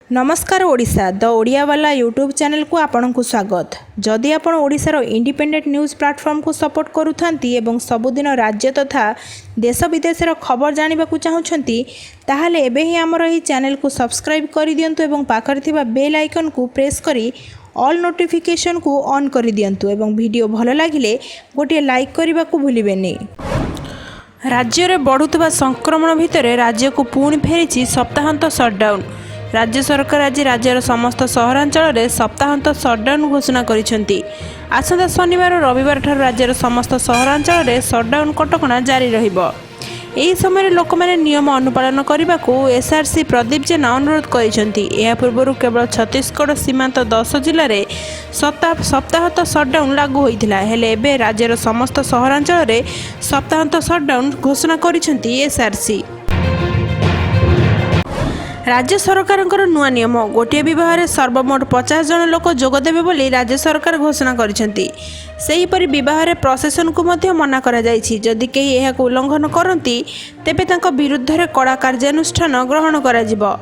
नमस्कार ओडिशा द ओडिया वाला YouTube channel को आपन को स्वागत। जदि आपण ओडिशार इंडिपेंडेंट न्यूज प्लेटफॉर्म को सपोर्ट करूथांती एवं सबुदिन राज्य तथा देश विदेशर खबर जानिबा को चाहुछंती ताहाले एबे ही हमर एही चैनल को सब्सक्राइब करि दियंतु एवं पाखर थिबा बेल आइकन को प्रेस करी ऑल नोटिफिकेशन को ऑन करि दियंतु एवं वीडियो भलो लागिले गोटे लाइक करबा को भूलिबेनी। राज्य में बढ़ुवा संक्रमण भितर राज्य को पुणी फेरी सप्ताहांत सटडाउन। राज्य सरकार आज राज्यर समस्त सहरांचल में सप्ताहांत सटडाउन घोषणा करिसेंती। आसंता शनिवार रविवार ठार राज्यर समस्त सहरांचल में सटडाउन कटकणा जारी रहिबो। एही समय लोक मैंने नियम अनुपालन करने को एसआरसी प्रदीप जेना अनुरोध करिसेंती। या पूर्व केवल छत्तीसगढ़ सीमांत 10 जिले में सप्ताहांत सटडाउन लागू होइथिला। हेले एबे राज्यर समस्त सहरांचल में सप्ताहांत सटडाउन घोषणा करिसेंती एसआरसी। राज्य सरकार नुआ नियम गोटे बह सर्वमोट 50 जन लोक जोगदेवे बोली राज्य सरकार घोषणा करिसेंती। सेहीपरि विवाह प्रशासन को मध्य मना करा जायछि। जदि केही एहाक उल्लंघन करती तेबे तांको विरुद्ध रे कड़ा कार्यानुष्ठान ग्रहण करा जिवो।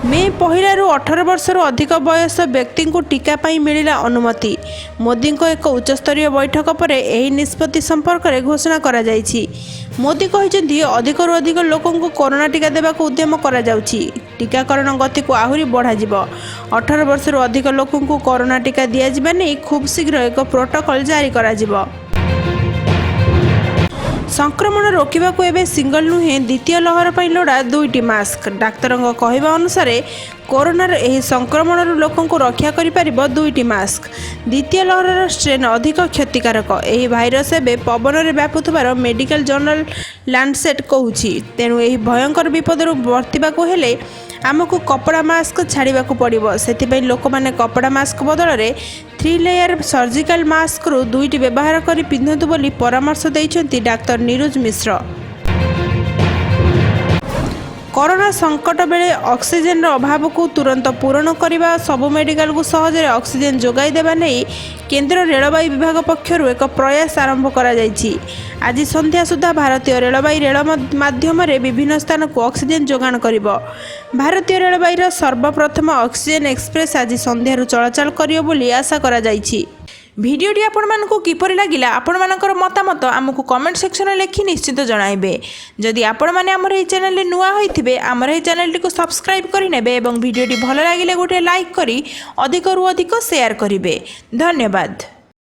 मे 1 ରୁ 18 वर्षर अधिक बयस व्यक्ति को टीका पाई मिलिला अनुमति। मोदी को एक उच्चस्तरीय बैठक पर यह निष्पत्ति संपर्क में घोषणा करा जायछि। मोदी कहते अधिक अधिक लोक कोरोना टीका देवा उद्यम करा जाउछि। टीकाकरण गति को आहुरी बढ़ा जिवो। 18 वर्षर अधिक लोक कोरोना टीका दिया जिबा नै खूब शीघ्र एक प्रोटोकॉल जारी करा जिवो। संक्रमण रोकवा को एवं सिंगल नुहे द्वितीय लहर पर लोड़ा 2टी मास्क। डाक्तर कहवा अनुसार कोरोनार एही संक्रमण लोक रक्षा कर 2टी मास्क। द्वितीय लहर स्ट्रेन अधिक क्षतिकारक। एही भाइरस एवं पवन में व्यापुथबार मेडिकल जर्नल लैंडसेट कहूछि। तेणु एही भयंकर विपदर बर्तिबा को हेले आमको कपड़ा मास्क छाड़ा पड़ो। से लोक मैंने कपड़ा मास्क बदल में 3 लेयर सर्जिकल मास्क रु 2टी व्यवहार कर पिंधतु बोली परामर्श देइछन्ति डाक्तर नीरज मिश्र। कोरोना संकट बेले ऑक्सीजन अभाव को तुरंत पूरण करने सबु मेडिकल को सहजरे ऑक्सीजन जोगाई देवा नहीं केंद्र रेलवाई विभाग पक्षर एक प्रयास आरंभ करा जायछि। आज संध्या सुधा भारतीय रेलवाई रेल माध्यम विभिन्न स्थान को ऑक्सीजन जोगाण करिबो। भारतीय रेलवाईर सर्वप्रथम ऑक्सीजन एक्सप्रेस आज संध्यारू चलाचल करियो बोली आशा करा जायछि। भिडियोटी आपण मानकु किपरि लागिला आपण मानकर मतामत आमको कमेंट सेक्शन में लिखि निश्चित जणाइबे। जदि आपण माने हमर एही चैनल रे नुआ होइथिबे हमर एही चैनल को सब्सक्राइब करि नेबे एवं भिडियोटी भलो लागिले गोटे लाइक करी अधिक रु अधिक शेयर करिवे। धन्यवाद।